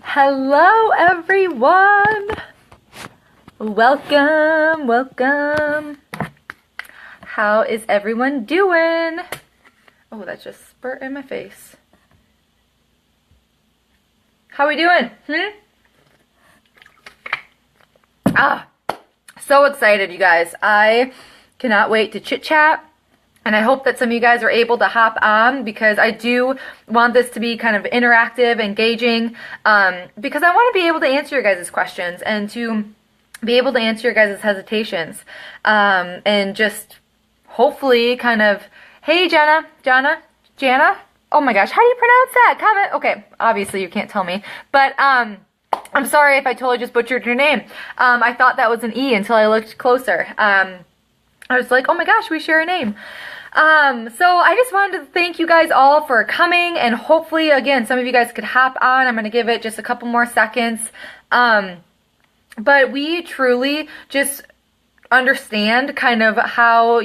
Hello everyone! Welcome! How is everyone doing? Oh, that just spurt in my face. How we doing? So excited, you guys. I cannot wait to chit chat. And I hope that some of you guys are able to hop on, because I do want this to be kind of interactive, engaging, because I want to be able to answer your guys' questions and to be able to answer your guys' hesitations. And just hopefully kind of, hey, Jana. Oh my gosh, how do you pronounce that? Comment. Okay, obviously you can't tell me. But I'm sorry if I totally just butchered your name. I thought that was an E until I looked closer. I was like, oh my gosh, we share a name. So I just wanted to thank you guys all for coming, and hopefully, again, some of you guys could hop on. I'm going to give it just a couple more seconds. But we truly just understand kind of how,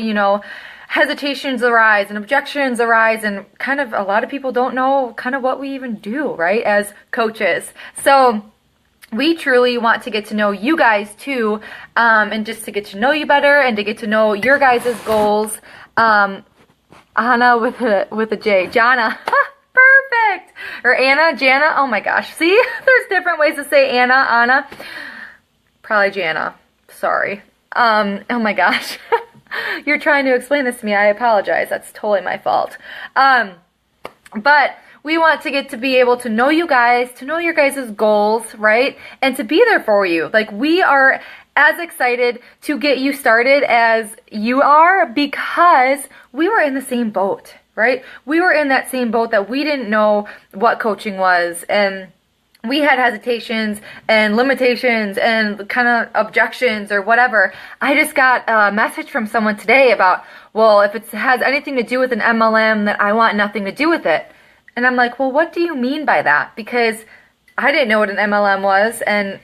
hesitations arise and objections arise, and kind of a lot of people don't know kind of what we even do, right, as coaches. So we truly want to get to know you guys too, and just to get to know you better and to get to know your guys' goals. Anna with a J. Jana. Perfect. Or Anna, Jana. Oh my gosh. See? There's different ways to say Anna, Anna. Probably Jana. Sorry. Oh my gosh. You're trying to explain this to me. I apologize. That's totally my fault. But we want to get to be able to know you guys, to know your guys' goals, right? And to be there for you. Like, we are as excited to get you started as you are, because we were in the same boat, right? We were in that same boat that we didn't know what coaching was, and we had hesitations and limitations and kind of objections or whatever. I just got a message from someone today about, well, if it has anything to do with an MLM, then I want nothing to do with it. And I'm like, well, what do you mean by that? Because I didn't know what an MLM was, and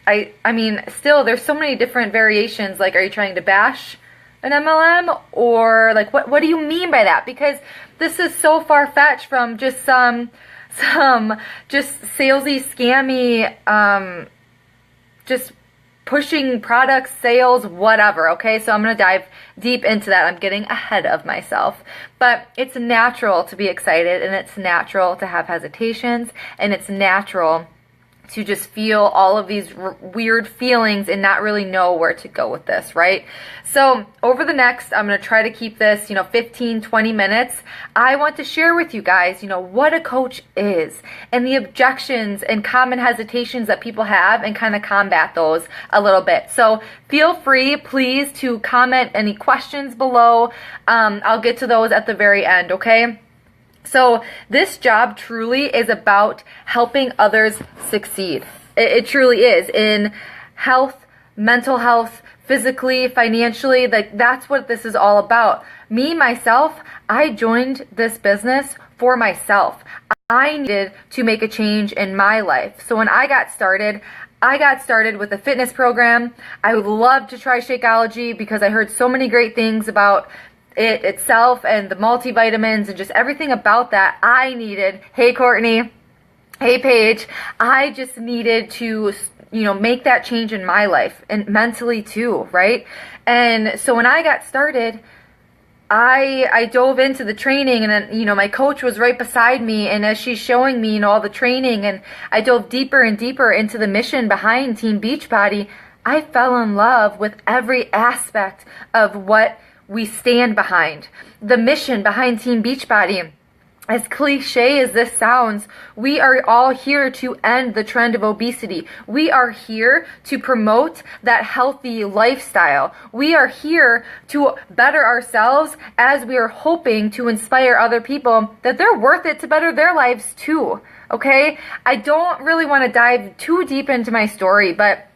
I mean, still, there's so many different variations. Like, are you trying to bash an MLM? Or, like, what do you mean by that? Because this is so far-fetched from just some just salesy, scammy, just pushing products, sales, whatever, okay? So I'm going to dive deep into that. I'm getting ahead of myself. But it's natural to be excited, and it's natural to have hesitations, and it's natural to just feel all of these weird feelings and not really know where to go with this, right? So over the next, I'm going to try to keep this, 15, 20 minutes. I want to share with you guys, what a coach is, and the objections and common hesitations that people have, and kind of combat those a little bit. So feel free, please, to comment any questions below. I'll get to those at the very end, okay? So this job truly is about helping others succeed. It truly is, in health, mental health, physically, financially. Like, that's what this is all about. Me, myself, I joined this business for myself. I needed to make a change in my life. So when I got started with a fitness program. I would love to try Shakeology because I heard so many great things about it itself and the multivitamins and just everything about that. I needed, hey Courtney, hey Paige, I just needed to, make that change in my life, and mentally too, right? And so when I got started, I dove into the training, and then, my coach was right beside me, and as she's showing me, all the training, and I dove deeper and deeper into the mission behind Team Beachbody, I fell in love with every aspect of what we stand behind. The mission behind Team Beachbody, as cliche as this sounds, we are all here to end the trend of obesity. We are here to promote that healthy lifestyle. We are here to better ourselves, as we are hoping to inspire other people that they're worth it to better their lives too. Okay? I don't really want to dive too deep into my story, but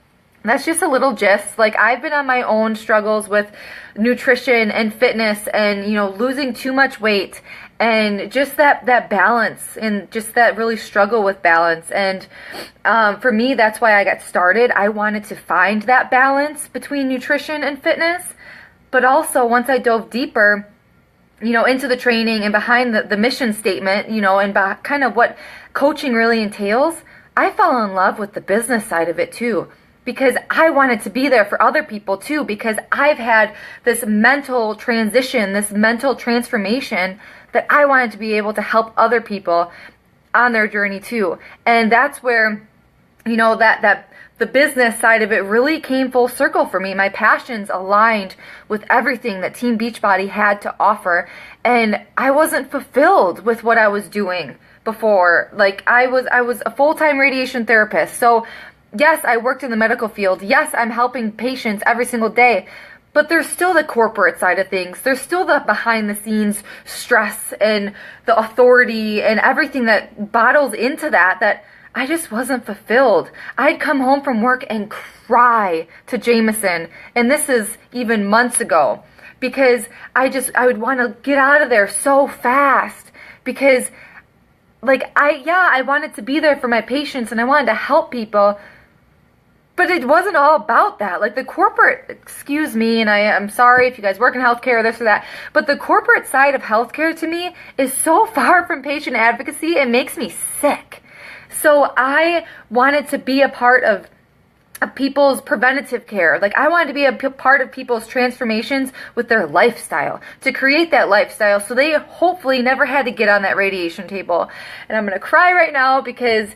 that's just a little gist. Like, I've been on my own struggles with nutrition and fitness, and, losing too much weight, and just that balance, and just that really struggle with balance. And for me, that's why I got started. I wanted to find that balance between nutrition and fitness. But also, once I dove deeper, into the training and behind the mission statement, and kind of what coaching really entails, I fell in love with the business side of it too, because I wanted to be there for other people too, because I've had this mental transition, this mental transformation that I wanted to be able to help other people on their journey too. And that's where, that the business side of it really came full circle for me. My passions aligned with everything that Team Beachbody had to offer, and I wasn't fulfilled with what I was doing before. Like I was a full-time radiation therapist. So yes, I worked in the medical field. Yes, I'm helping patients every single day. But there's still the corporate side of things. There's still the behind the scenes stress and the authority and everything that bottles into that I just wasn't fulfilled. I'd come home from work and cry to Jameson. And this is even months ago, because I would want to get out of there so fast, because I wanted to be there for my patients and I wanted to help people. But it wasn't all about that. Like the corporate, excuse me, and I'm sorry if you guys work in healthcare or this or that, but the corporate side of healthcare to me is so far from patient advocacy, it makes me sick. So I wanted to be a part of people's preventative care. Like I wanted to be a part of people's transformations with their lifestyle, to create that lifestyle so they hopefully never had to get on that radiation table. And I'm going to cry right now because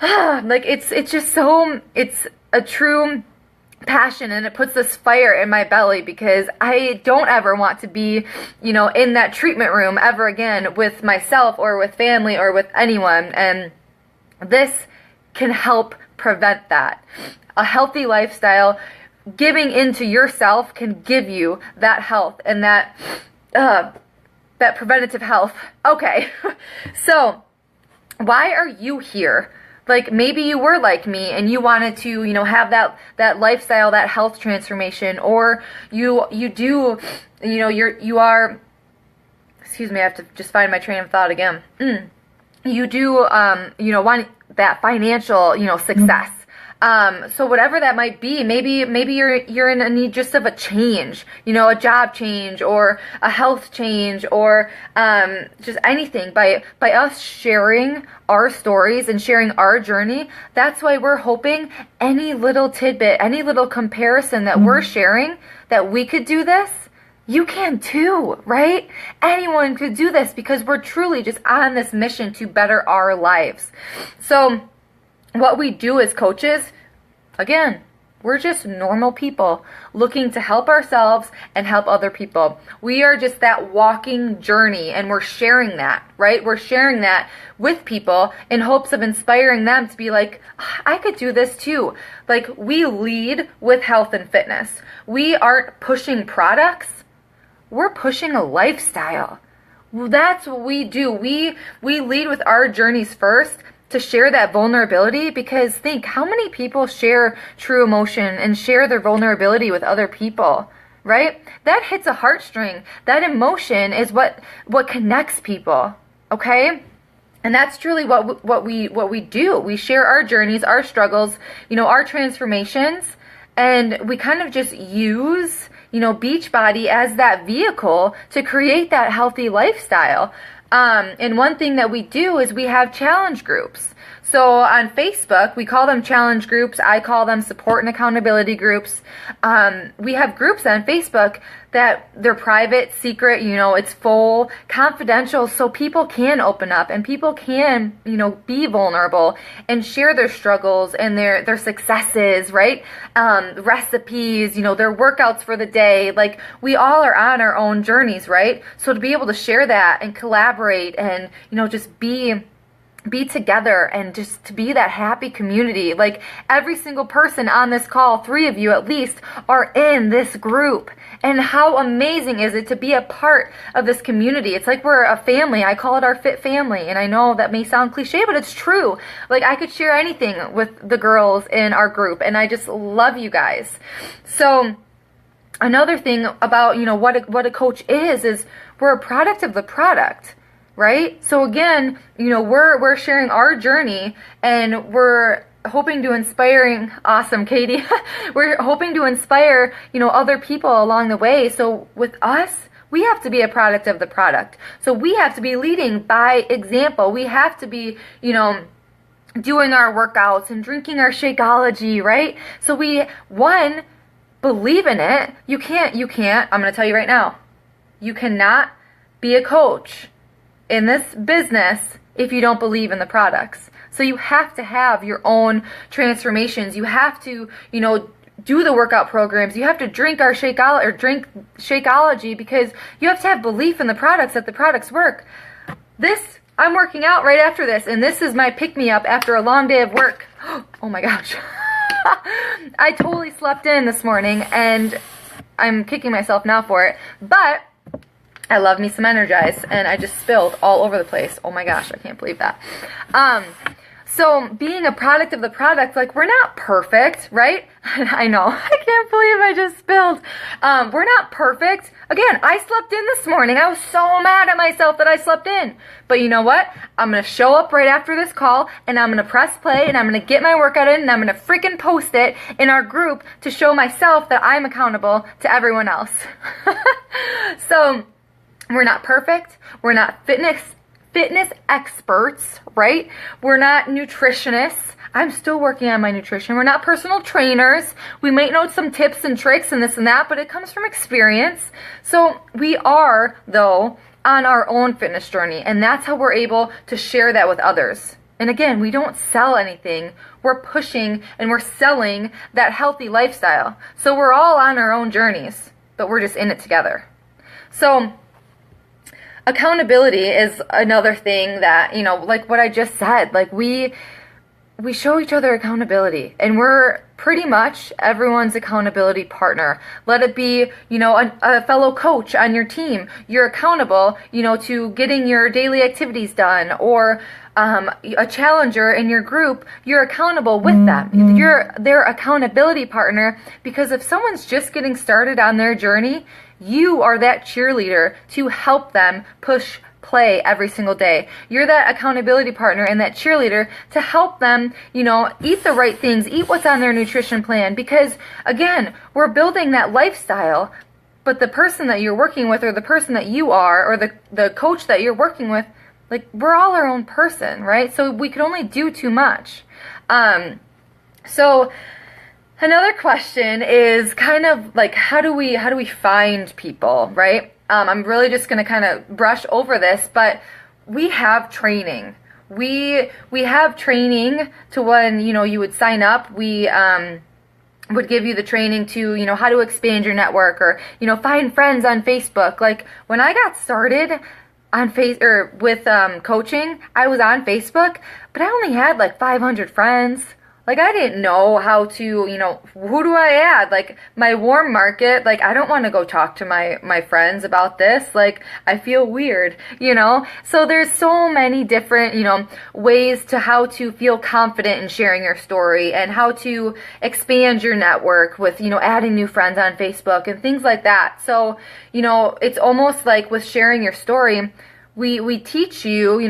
it's a true passion, and it puts this fire in my belly, because I don't ever want to be, in that treatment room ever again with myself or with family or with anyone. And this can help prevent that. A healthy lifestyle, giving into yourself, can give you that health and that preventative health. Okay, so why are you here? Like maybe you were like me and you wanted to, have that lifestyle, that health transformation, or you are, excuse me, I have to just find my train of thought again. You do, want that financial, success. So whatever that might be, maybe you're in a need just of a change, a job change or a health change, or just anything. By us sharing our stories and sharing our journey, that's why we're hoping any little tidbit, any little comparison that we're sharing, that we could do this, you can too, right? Anyone could do this, because we're truly just on this mission to better our lives. So what we do as coaches, again, we're just normal people looking to help ourselves and help other people. We are just that walking journey, and we're sharing that, right? We're sharing that with people in hopes of inspiring them to be like, I could do this too. Like we lead with health and fitness. We aren't pushing products. We're pushing a lifestyle. That's what we do. We lead with our journeys first, to share that vulnerability, because think how many people share true emotion and share their vulnerability with other people, right? That hits a heartstring. That emotion is what connects people, okay? And that's truly what we do. We share our journeys, our struggles, our transformations, and we kind of just use, Beachbody as that vehicle to create that healthy lifestyle. And one thing that we do is we have challenge groups. So on Facebook, we call them challenge groups. I call them support and accountability groups. We have groups on Facebook that they're private, secret, it's full, confidential, so people can open up and people can, be vulnerable and share their struggles and their successes, right? Recipes, their workouts for the day. Like we all are on our own journeys, right? So to be able to share that and collaborate and, just be together and just to be that happy community. Like every single person on this call, 3 of you at least, are in this group. And how amazing is it to be a part of this community? It's like we're a family. I call it our fit family. And I know that may sound cliche, but it's true. Like I could share anything with the girls in our group, and I just love you guys. So another thing about, what a coach is we're a product of the product. Right? So again, we're sharing our journey, and we're hoping to awesome, Katie. We're hoping to inspire, other people along the way. So with us, we have to be a product of the product. So we have to be leading by example. We have to be, doing our workouts and drinking our Shakeology, right? So we, one, believe in it. You can't, I'm going to tell you right now, you cannot be a coach in this business if you don't believe in the products. So you have to have your own transformations. You have to, do the workout programs. You have to drink our Shakeology because you have to have belief in the products, that the products work. I'm working out right after this, and this is my pick-me-up after a long day of work. Oh my gosh. I totally slept in this morning, and I'm kicking myself now for it. But I love me some Energize, and I just spilled all over the place. Oh my gosh, I can't believe that. So being a product of the product, like, we're not perfect, right? I know, I can't believe I just spilled. We're not perfect. Again, I slept in this morning. I was so mad at myself that I slept in. But you know what? I'm going to show up right after this call, and I'm going to press play, and I'm going to get my workout in, and I'm going to freaking post it in our group to show myself that I'm accountable to everyone else. So we're not perfect. We're not fitness experts, right? We're not nutritionists. I'm still working on my nutrition. We're not personal trainers. We might know some tips and tricks and this and that, but it comes from experience. So we are, though, on our own fitness journey, and that's how we're able to share that with others. And again, we don't sell anything. We're pushing and we're selling that healthy lifestyle. So we're all on our own journeys, but we're just in it together. So accountability is another thing that, like what I just said, like we show each other accountability, and we're pretty much everyone's accountability partner. Let it be, a fellow coach on your team. You're accountable, to getting your daily activities done, or a challenger in your group. You're accountable with them. You're their accountability partner, because if someone's just getting started on their journey, you are that cheerleader to help them push play every single day. You're that accountability partner and that cheerleader to help them, eat the right things, eat what's on their nutrition plan. Because again, we're building that lifestyle, but the person that you're working with, or the person that you are, or the coach that you're working with, like, we're all our own person, right? So we can only do too much. So another question is kind of like, how do we find people, right? I'm really just going to kind of brush over this, but we have training. We have training to when, you would sign up. We would give you the training to, how to expand your network, or, find friends on Facebook. Like, when I got started on with coaching, I was on Facebook, but I only had like 500 friends. Like, I didn't know how to, who do I add? Like, my warm market, like, I don't want to go talk to my friends about this. Like, I feel weird, So there's so many different, ways to how to feel confident in sharing your story, and how to expand your network with, adding new friends on Facebook and things like that. So, it's almost like with sharing your story, we teach you,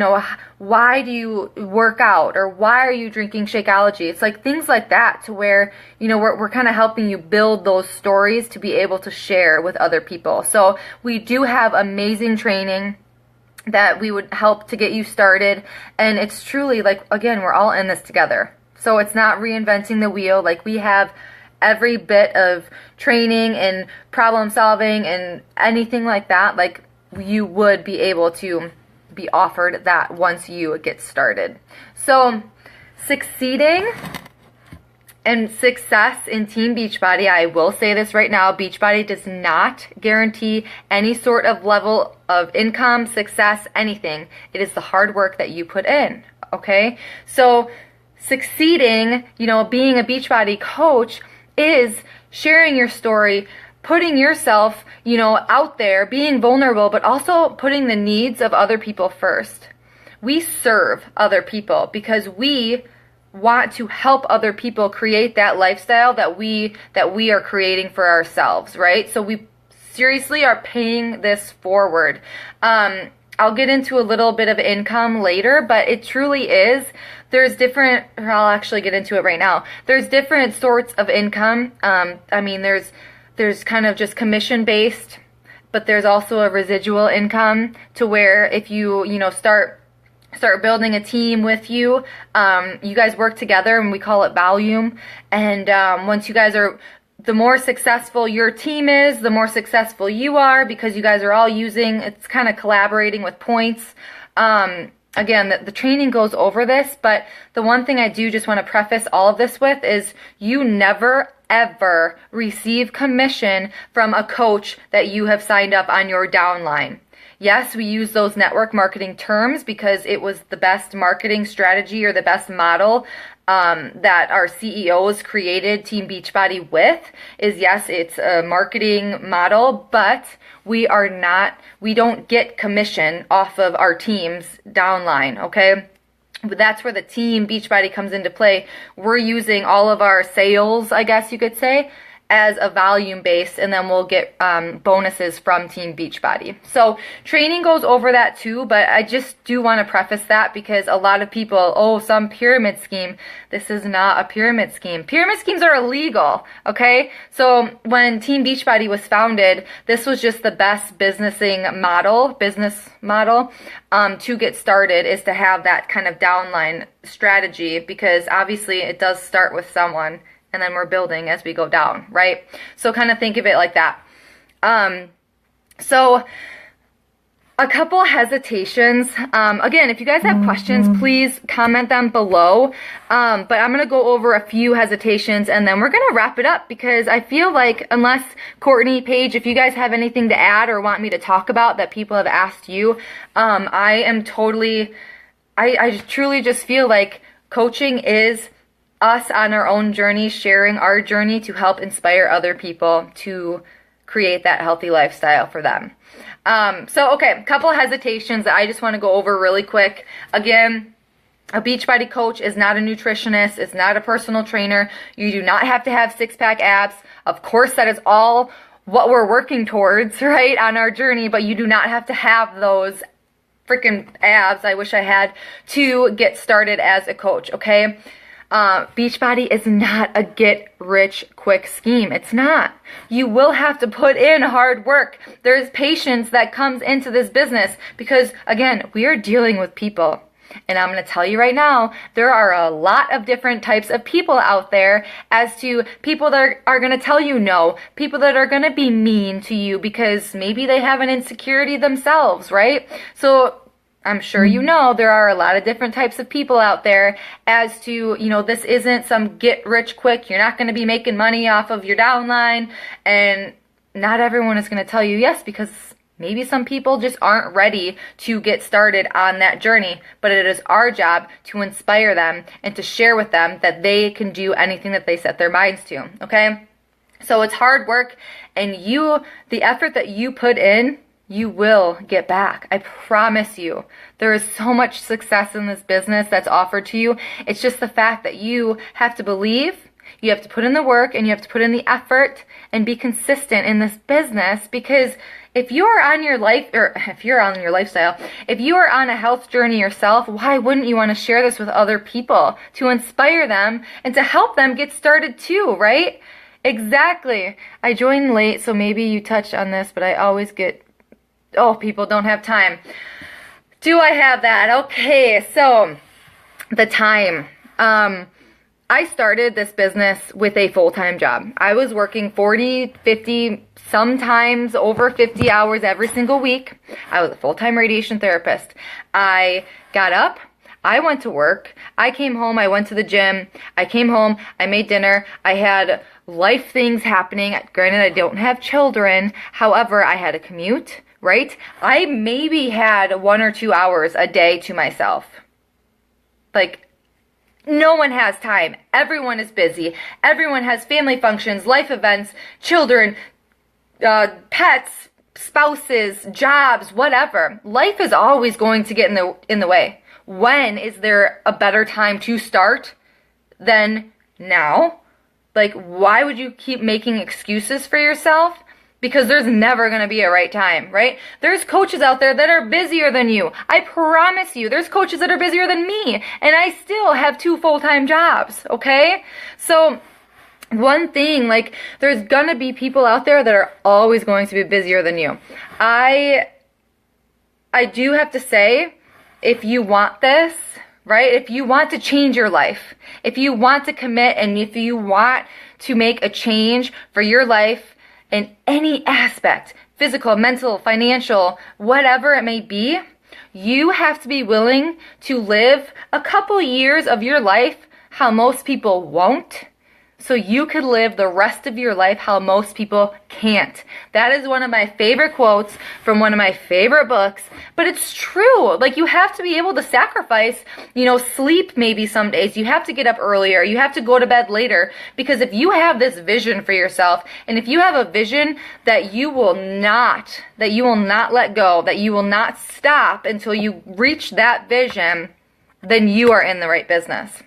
why do you work out, or why are you drinking Shakeology? It's like things like that, to where, we're kind of helping you build those stories to be able to share with other people. So we do have amazing training that we would help to get you started. And it's truly like, again, we're all in this together. So it's not reinventing the wheel. Like, we have every bit of training and problem solving and anything like that. Like, you would be able to be offered that once you get started. So succeeding and success in Team Beachbody, I will say this right now, Beachbody does not guarantee any sort of level of income, success, anything. It is the hard work that you put in, okay? So succeeding, being a Beachbody coach is sharing your story, putting yourself, out there, being vulnerable, but also putting the needs of other people first. We serve other people because we want to help other people create that lifestyle that we are creating for ourselves, right? So we seriously are paying this forward. I'll get into a little bit of income later, but it truly is. I'll actually get into it right now. There's different sorts of income. There's kind of just commission-based, but there's also a residual income, to where if you, start start building a team with you. You guys work together, and we call it volume. And once you guys are, the more successful your team is, the more successful you are, because you guys are all using, it's kind of collaborating with points. Again, the training goes over this, but the one thing I do just want to preface all of this with is you never, ever receive commission from a coach that you have signed up on your downline. Yes, we use those network marketing terms because it was the best marketing strategy or the best model that our CEOs created Team Beachbody with. Is yes, it's a marketing model, but we don't get commission off of our team's downline, okay? But that's where the Team Beachbody comes into play. We're using all of our sales, I guess you could say, as a volume base, and then we'll get bonuses from Team Beachbody. So training goes over that too, but I just do want to preface that because a lot of people, oh, some pyramid scheme. This is not a pyramid scheme. Pyramid schemes are illegal, okay? So when Team Beachbody was founded, this was just the best business model to get started, is to have that kind of downline strategy, because obviously it does start with someone, and then we're building as we go down, right? So kind of think of it like that. So a couple hesitations. Again, if you guys have questions, please comment them below. But I'm going to go over a few hesitations, and then we're going to wrap it up, because I feel like, unless Courtney, Paige, if you guys have anything to add or want me to talk about that people have asked you, I truly just feel like coaching is us on our own journey, sharing our journey to help inspire other people to create that healthy lifestyle for them. Okay, a couple of hesitations that I just want to go over really quick. Again, a Beachbody coach is not a nutritionist. It's not a personal trainer. You do not have to have six-pack abs. Of course, that is all what we're working towards, right, on our journey, but you do not have to have those freaking abs, I wish I had, to get started as a coach, okay? Beachbody is not a get-rich-quick scheme. It's not. You will have to put in hard work. There's patience that comes into this business because, again, we are dealing with people. And I'm going to tell you right now, there are a lot of different types of people out there, as to people that are going to tell you no, people that are going to be mean to you because maybe they have an insecurity themselves, right? So I'm sure you know there are a lot of different types of people out there, as to, this isn't some get rich quick. You're not going to be making money off of your downline, and not everyone is going to tell you yes, because maybe some people just aren't ready to get started on that journey. But it is our job to inspire them and to share with them that they can do anything that they set their minds to, okay? So it's hard work, and the effort that you put in, you will get back. I promise you. There is so much success in this business that's offered to you. It's just the fact that you have to believe, you have to put in the work, and you have to put in the effort and be consistent in this business. Because if you are on your lifestyle, if you are on a health journey yourself, why wouldn't you want to share this with other people to inspire them and to help them get started too, right? Exactly. I joined late, so maybe you touched on this, but I always get, people don't have time. Do I have that? Okay, so the time. I started this business with a full-time job. I was working 40, 50, sometimes over 50 hours every single week. I was a full-time radiation therapist. I got up, I went to work, I came home, I went to the gym, I came home, I made dinner, I had life things happening. Granted, I don't have children. However, I had a commute, right? I maybe had 1 or 2 hours a day to myself. Like, no one has time. Everyone is busy. Everyone has family functions, life events, children, pets, spouses, jobs, whatever. Life is always going to get in the way. When is there a better time to start than now? Like, why would you keep making excuses for yourself? Because there's never going to be a right time, right? There's coaches out there that are busier than you. I promise you, there's coaches that are busier than me, and I still have 2 full-time jobs, okay? So one thing, like, there's going to be people out there that are always going to be busier than you. I do have to say, if you want this, right? If you want to change your life, if you want to commit, and if you want to make a change for your life in any aspect, physical, mental, financial, whatever it may be, you have to be willing to live a couple years of your life how most people won't, so you could live the rest of your life how most people can't. That is one of my favorite quotes from one of my favorite books, but it's true. Like, you have to be able to sacrifice, sleep maybe some days. You have to get up earlier. You have to go to bed later, because if you have this vision for yourself, and if you have a vision that you will not let go, that you will not stop until you reach that vision, then you are in the right business.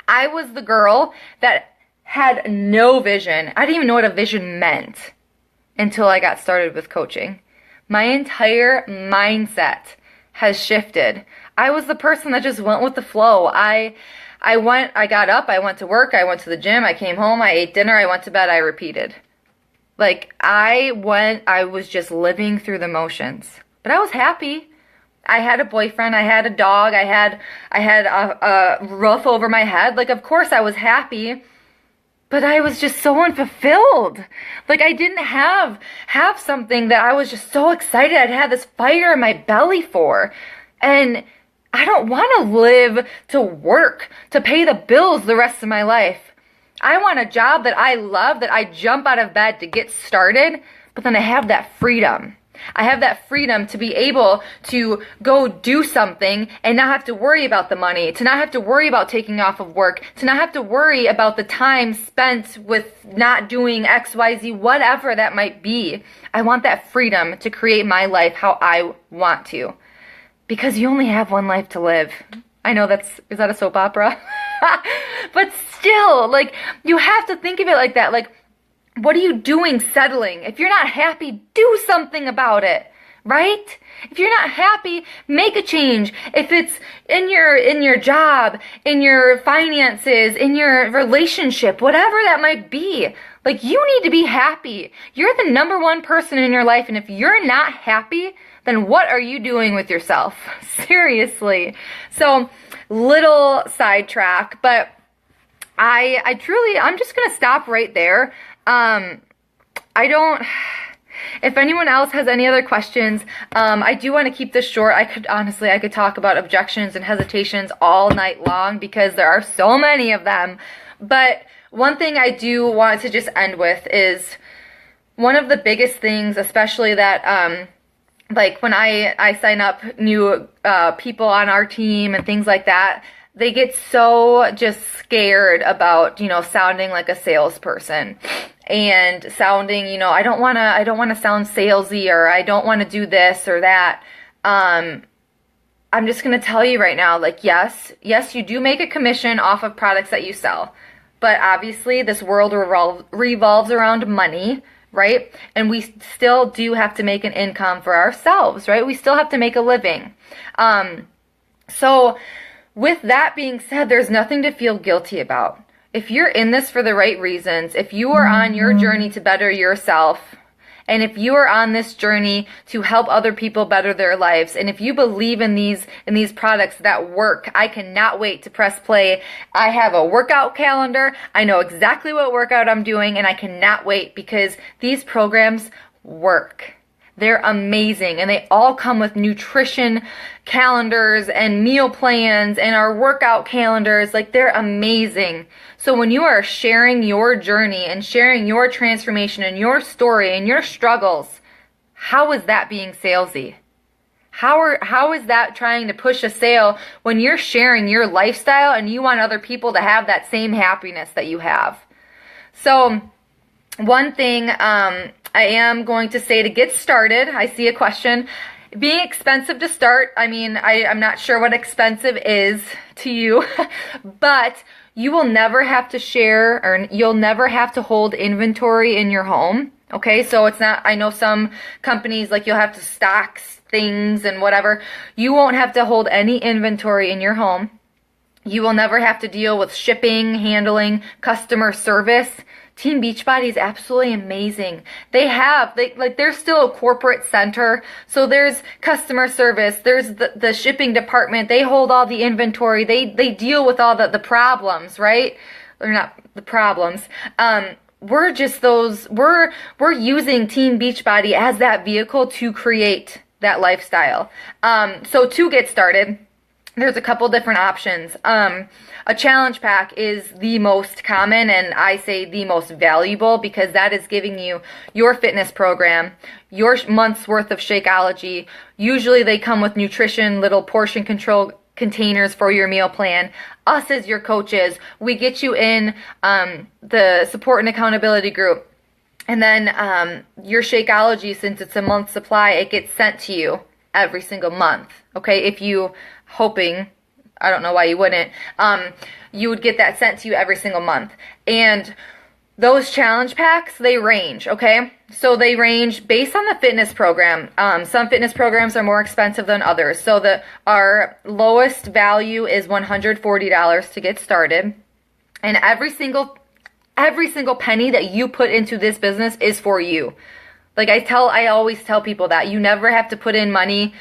I was the girl that had no vision. I didn't even know what a vision meant until I got started with coaching. My entire mindset has shifted. I was the person that just went with the flow. I got up, I went to work, I went to the gym, I came home, I ate dinner, I went to bed, I repeated. Like, I was just living through the motions. But I was happy. I had a boyfriend, I had a dog, I had a roof over my head. Like, of course I was happy. But I was just so unfulfilled. Like, I didn't have something that I was just so excited. I'd had this fire in my belly for. And I don't want to live to work, to pay the bills the rest of my life. I want a job that I love, that I jump out of bed to get started, but then I have that freedom. I have that freedom to be able to go do something and not have to worry about the money, to not have to worry about taking off of work, to not have to worry about the time spent with not doing X, Y, Z, whatever that might be. I want that freedom to create my life how I want to, because you only have one life to live. I know is that a soap opera? But still, like, you have to think of it like that. Like, what are you doing settling? If you're not happy, do something about it, right? If you're not happy, make a change. If it's in your job, in your finances, in your relationship, whatever that might be, like, you need to be happy. You're the number one person in your life, and if you're not happy, then what are you doing with yourself? Seriously. So, little sidetrack, but I'm just going to stop right there. If anyone else has any other questions, I do want to keep this short. I could talk about objections and hesitations all night long, because there are so many of them. But one thing I do want to just end with is one of the biggest things, especially that, like, when I sign up new people on our team and things like that, they get so just scared about, sounding like a salesperson and sounding, I don't want to sound salesy, or I don't want to do this or that. I'm just going to tell you right now, like, yes, you do make a commission off of products that you sell, but obviously this world revolves around money, right? And we still do have to make an income for ourselves, right? We still have to make a living. So with that being said, there's nothing to feel guilty about. If you're in this for the right reasons, if you are on your journey to better yourself, and if you are on this journey to help other people better their lives, and if you believe in these products that work, I cannot wait to press play. I have a workout calendar. I know exactly what workout I'm doing, and I cannot wait, because these programs work. They're amazing, and they all come with nutrition calendars and meal plans and our workout calendars. Like, they're amazing. So when you are sharing your journey and sharing your transformation and your story and your struggles, how is that being salesy? How is that trying to push a sale when you're sharing your lifestyle and you want other people to have that same happiness that you have? So one thing I am going to say to get started, I see a question. Being expensive to start, I mean, I'm not sure what expensive is to you, but you will never have to share, or you'll never have to hold inventory in your home. Okay, so it's not, I know some companies, like, you'll have to stock things and whatever. You won't have to hold any inventory in your home. You will never have to deal with shipping, handling, customer service. Team Beachbody is absolutely amazing. They're still a corporate center. So there's customer service. There's the shipping department. They hold all the inventory. They deal with all the problems, right? Or not the problems. We're using Team Beachbody as that vehicle to create that lifestyle. So to get started, there's a couple different options. A challenge pack is the most common, and I say the most valuable, because that is giving you your fitness program, your month's worth of Shakeology. Usually they come with nutrition, little portion control containers for your meal plan. Us as your coaches, we get you in the support and accountability group. And then your Shakeology, since it's a month supply, it gets sent to you every single month. Okay, if you hoping, I don't know why you wouldn't, you would get that sent to you every single month. And those challenge packs, they range, okay? So they range based on the fitness program. Some fitness programs are more expensive than others. So our lowest value is $140 to get started. And every single penny that you put into this business is for you. Like I always tell people that you never have to put in money.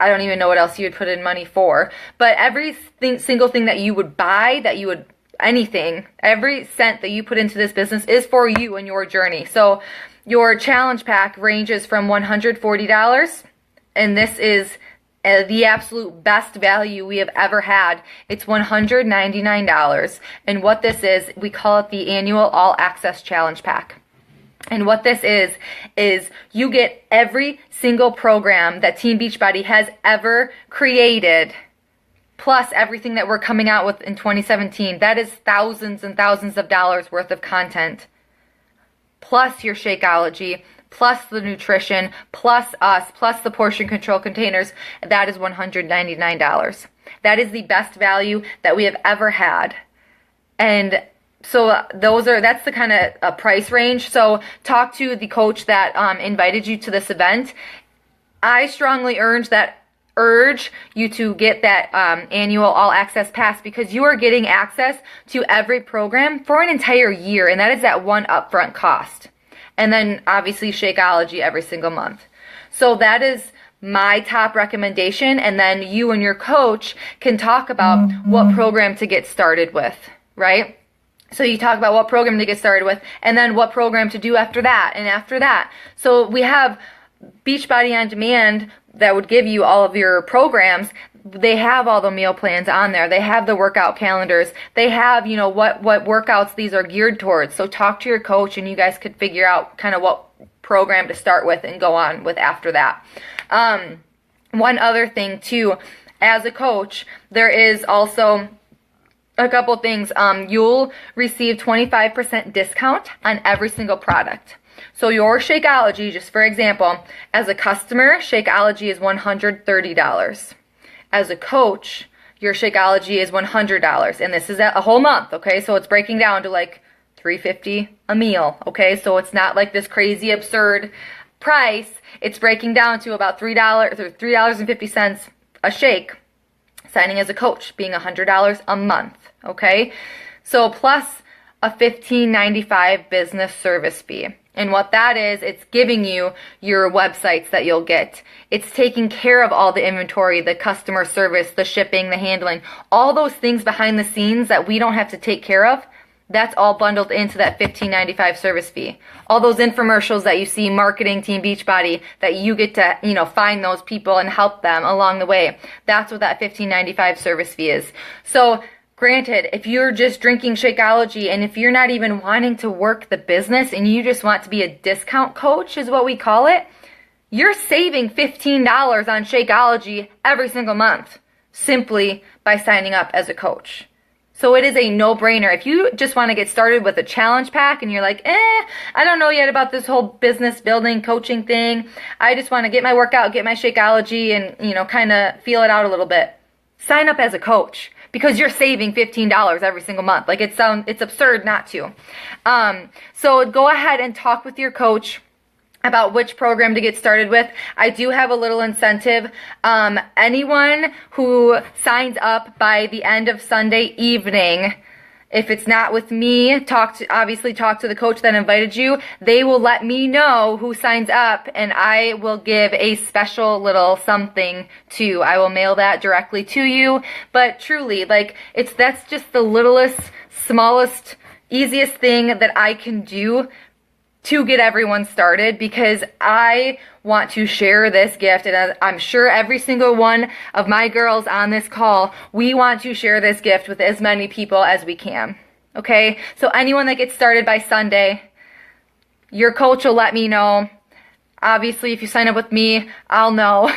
I don't even know what else you would put in money for, but every single thing that you would buy, anything, every cent that you put into this business is for you and your journey. So your challenge pack ranges from $140, and this is the absolute best value we have ever had. It's $199, and what this is, we call it the annual all access challenge pack. And what this is you get every single program that Team Beachbody has ever created, plus everything that we're coming out with in 2017. That is thousands and thousands of dollars worth of content, plus your Shakeology, plus the nutrition, plus us, plus the portion control containers. That is $199. That is the best value that we have ever had. And so that's the kind of price range. So talk to the coach that invited you to this event. I strongly urge you to get that annual all access pass, because you are getting access to every program for an entire year, and that is at one upfront cost. And then obviously Shakeology every single month. So that is my top recommendation, and then you and your coach can talk about what program to get started with, right? So you talk about what program to get started with, and then what program to do after that, and after that. So we have Beachbody On Demand that would give you all of your programs. They have all the meal plans on there. They have the workout calendars. They have, what workouts these are geared towards. So talk to your coach, and you guys could figure out kind of what program to start with and go on with after that. One other thing too, as a coach, there is also a couple things. You'll receive 25% discount on every single product. So your Shakeology, just for example, as a customer, Shakeology is $130. As a coach, your Shakeology is $100, and this is a whole month, okay? So it's breaking down to like $3.50 a meal, okay? So it's not like this crazy absurd price. It's breaking down to about $3 or $3.50 a shake. Signing as a coach being $100 a month, okay? So plus a $15.95 business service fee. And what that is, it's giving you your websites that you'll get. It's taking care of all the inventory, the customer service, the shipping, the handling, all those things behind the scenes that we don't have to take care of. That's all bundled into that $15.95 service fee. All those infomercials that you see marketing Team Beachbody, that you get to, find those people and help them along the way. That's what that $15.95 service fee is. So granted, if you're just drinking Shakeology, and if you're not even wanting to work the business and you just want to be a discount coach, is what we call it, you're saving $15 on Shakeology every single month simply by signing up as a coach. So it is a no-brainer. If you just want to get started with a challenge pack and you're like, I don't know yet about this whole business building coaching thing. I just want to get my workout, get my Shakeology, and, kind of feel it out a little bit. Sign up as a coach, because you're saving $15 every single month. Like it's absurd not to. So go ahead and talk with your coach. about which program to get started with, I do have a little incentive. Anyone who signs up by the end of Sunday evening, if it's not with me, obviously talk to the coach that invited you. They will let me know who signs up, and I will give a special little something to you. I will mail that directly to you. But truly, like, that's just the littlest, smallest, easiest thing that I can do to get everyone started, because I want to share this gift, and I'm sure every single one of my girls on this call, we want to share this gift with as many people as we can. Okay? So anyone that gets started by Sunday, your coach will let me know. Obviously, if you sign up with me, I'll know,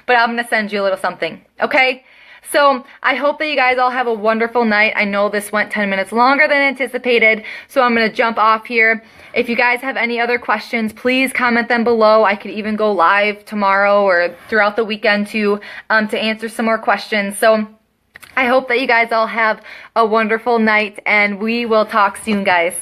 but I'm going to send you a little something. Okay? So I hope that you guys all have a wonderful night. I know this went 10 minutes longer than anticipated, so I'm going to jump off here. If you guys have any other questions, please comment them below. I could even go live tomorrow or throughout the weekend to answer some more questions. So I hope that you guys all have a wonderful night, and we will talk soon, guys.